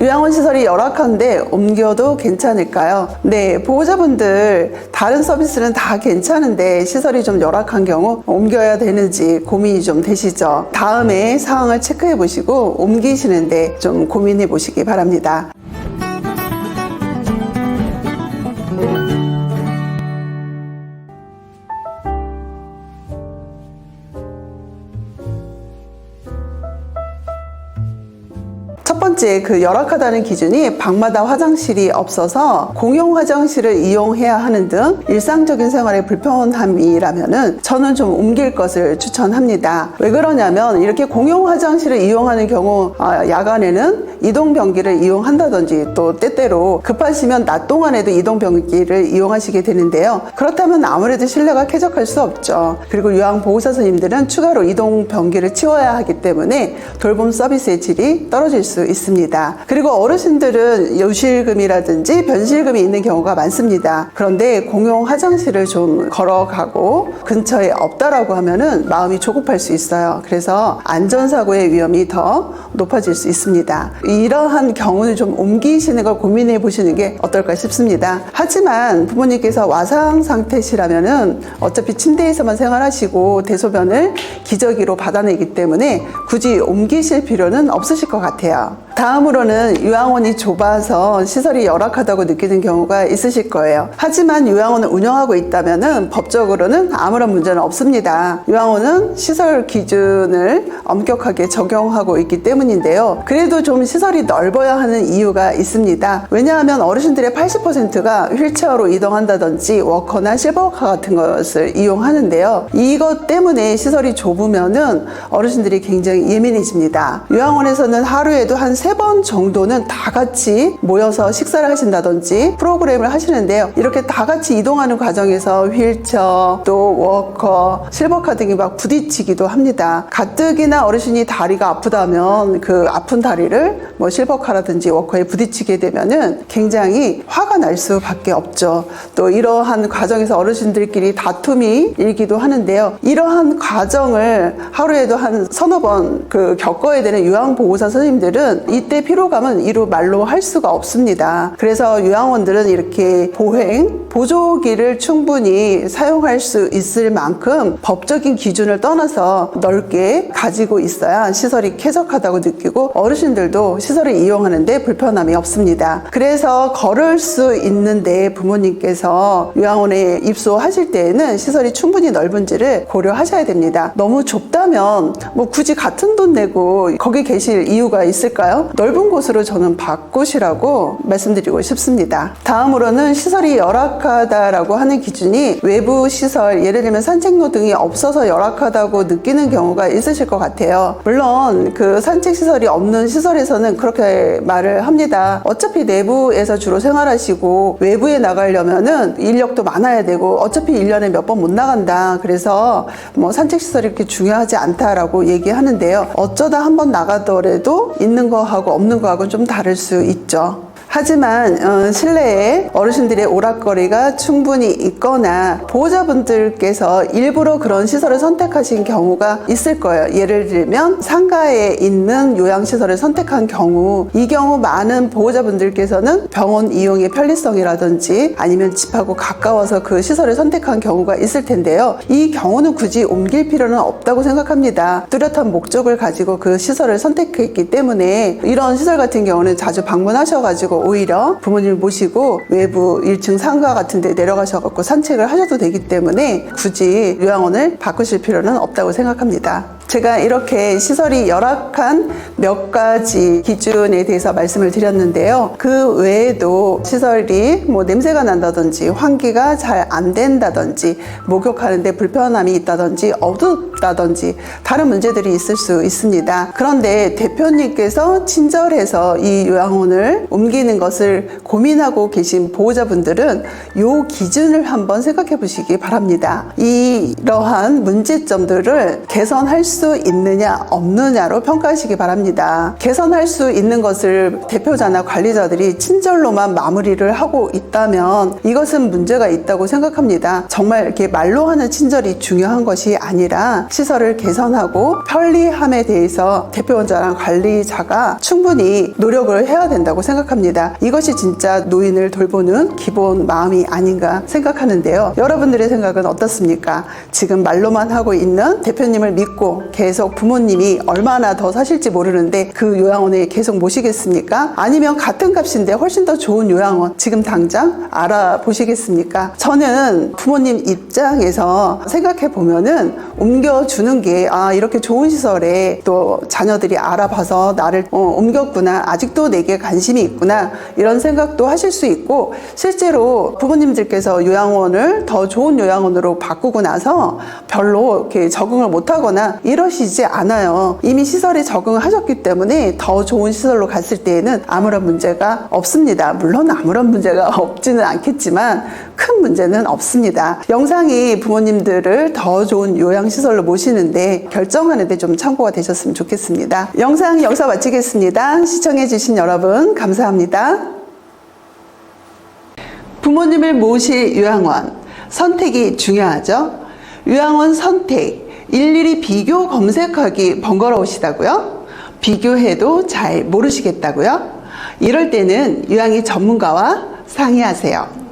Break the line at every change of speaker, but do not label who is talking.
요양원 시설이 열악한데 옮겨도 괜찮을까요? 네, 보호자분들 다른 서비스는 다 괜찮은데 시설이 좀 열악한 경우 옮겨야 되는지 고민이 좀 되시죠? 다음에 상황을 체크해 보시고 옮기시는데 좀 고민해 보시기 바랍니다. 첫 번째, 열악하다는 기준이 방마다 화장실이 없어서 공용 화장실을 이용해야 하는 등 일상적인 생활에 불편함이라면은 저는 좀 옮길 것을 추천합니다. 왜 그러냐면 이렇게 공용 화장실을 이용하는 경우 야간에는 이동변기를 이용한다든지 또 때때로 급하시면 낮 동안에도 이동변기를 이용하시게 되는데요. 그렇다면 아무래도 실내가 쾌적할 수 없죠. 그리고 요양보호사 선생님들은 추가로 이동변기를 치워야 하기 때문에 돌봄 서비스의 질이 떨어질 수 있습니다. 그리고 어르신들은 요실금이라든지 변실금이 있는 경우가 많습니다. 그런데 공용 화장실을 좀 걸어가고 근처에 없다라고 하면은 마음이 조급할 수 있어요. 그래서 안전사고의 위험이 더 높아질 수 있습니다. 이러한 경우는 좀 옮기시는 걸 고민해 보시는 게 어떨까 싶습니다. 하지만 부모님께서 와상 상태시라면은 어차피 침대에서만 생활하시고 대소변을 기저귀로 받아내기 때문에 굳이 옮기실 필요는 없으실 것 같아요. 다음으로는 요양원이 좁아서 시설이 열악하다고 느끼는 경우가 있으실 거예요. 하지만 요양원을 운영하고 있다면 법적으로는 아무런 문제는 없습니다. 요양원은 시설 기준을 엄격하게 적용하고 있기 때문인데요. 그래도 좀 시설이 넓어야 하는 이유가 있습니다. 왜냐하면 어르신들의 80%가 휠체어로 이동한다든지 워커나 실버워커 같은 것을 이용하는데요. 이것 때문에 시설이 좁으면은 어르신들이 굉장히 예민해집니다. 요양원에서는 하루에도 한 3번 정도는 다 같이 모여서 식사를 하신다든지 프로그램을 하시는데요. 이렇게 다 같이 이동하는 과정에서 휠체어, 또 워커, 실버카 등이 막 부딪히기도 합니다. 가뜩이나 어르신이 다리가 아프다면 그 아픈 다리를 실버카라든지 워커에 부딪히게 되면은 굉장히 화가 날 수밖에 없죠. 또 이러한 과정에서 어르신들끼리 다툼이 일기도 하는데요. 이러한 과정을 하루에도 한 서너 번 겪어야 되는 요양보호사 선생님들은 이때 피로감은 이루 말로 할 수가 없습니다. 그래서 요양원들은 이렇게 보조기를 충분히 사용할 수 있을 만큼 법적인 기준을 떠나서 넓게 가지고 있어야 시설이 쾌적하다고 느끼고 어르신들도 시설을 이용하는데 불편함이 없습니다. 그래서 걸을 수 있는데 부모님께서 요양원에 입소하실 때에는 시설이 충분히 넓은지를 고려하셔야 됩니다. 너무 좁다면 굳이 같은 돈 내고 거기 계실 이유가 있을까요? 넓은 곳으로 저는 바꾸시라고 말씀드리고 싶습니다. 다음으로는 시설이 열악하다라고 하는 기준이 외부 시설, 예를 들면 산책로 등이 없어서 열악하다고 느끼는 경우가 있으실 것 같아요. 물론 산책시설이 없는 시설에서는 그렇게 말을 합니다. 어차피 내부에서 주로 생활하시고 외부에 나가려면은 인력도 많아야 되고 어차피 1년에 몇 번 못 나간다. 그래서 산책시설이 그렇게 중요하지 않다라고 얘기하는데요. 어쩌다 한번 나가더라도 있는 거하고 없는 거하고는 좀 다를 수 있죠. 하지만 실내에 어르신들의 오락거리가 충분히 있거나 보호자분들께서 일부러 그런 시설을 선택하신 경우가 있을 거예요. 예를 들면 상가에 있는 요양시설을 선택한 경우, 이 경우 많은 보호자분들께서는 병원 이용의 편리성이라든지 아니면 집하고 가까워서 그 시설을 선택한 경우가 있을 텐데요. 이 경우는 굳이 옮길 필요는 없다고 생각합니다. 뚜렷한 목적을 가지고 그 시설을 선택했기 때문에 이런 시설 같은 경우는 자주 방문하셔가지고 오히려 부모님을 모시고 외부 1층 상가 같은 데 내려가셔서 산책을 하셔도 되기 때문에 굳이 요양원을 바꾸실 필요는 없다고 생각합니다. 제가 이렇게 시설이 열악한 몇 가지 기준에 대해서 말씀을 드렸는데요. 그 외에도 시설이 냄새가 난다든지 환기가 잘 안 된다든지 목욕하는데 불편함이 있다든지 어둡다든지 다른 문제들이 있을 수 있습니다. 그런데 대표님께서 친절해서 이 요양원을 옮기는 것을 고민하고 계신 보호자분들은 이 기준을 한번 생각해 보시기 바랍니다. 이러한 문제점들을 개선할 수 수 있느냐 없느냐로 평가하시기 바랍니다. 개선할 수 있는 것을 대표자나 관리자들이 친절로만 마무리를 하고 있다면 이것은 문제가 있다고 생각합니다. 정말 이렇게 말로 하는 친절이 중요한 것이 아니라 시설을 개선하고 편리함에 대해서 대표자랑 관리자가 충분히 노력을 해야 된다고 생각합니다. 이것이 진짜 노인을 돌보는 기본 마음이 아닌가 생각하는데요. 여러분들의 생각은 어떻습니까? 지금 말로만 하고 있는 대표님을 믿고 계속 부모님이 얼마나 더 사실지 모르는데 그 요양원에 계속 모시겠습니까? 아니면 같은 값인데 훨씬 더 좋은 요양원 지금 당장 알아보시겠습니까? 저는 부모님 입장에서 생각해 보면은 옮겨주는 게 이렇게 좋은 시설에 또 자녀들이 알아봐서 나를 옮겼구나, 아직도 내게 관심이 있구나, 이런 생각도 하실 수 있고, 실제로 부모님들께서 요양원을 더 좋은 요양원으로 바꾸고 나서 별로 이렇게 적응을 못하거나 이러시지 않아요. 이미 시설에 적응하셨기 때문에 더 좋은 시설로 갔을 때에는 아무런 문제가 없습니다. 물론 아무런 문제가 없지는 않겠지만 큰 문제는 없습니다. 영상이 부모님들을 더 좋은 요양시설로 모시는데 결정하는 데 좀 참고가 되셨으면 좋겠습니다. 영상 여기서 마치겠습니다. 시청해주신 여러분 감사합니다. 부모님을 모실 요양원 선택이 중요하죠. 요양원 선택 일일이 비교 검색하기 번거로우시다고요? 비교해도 잘 모르시겠다고요? 이럴 때는 요양의 전문가와 상의하세요.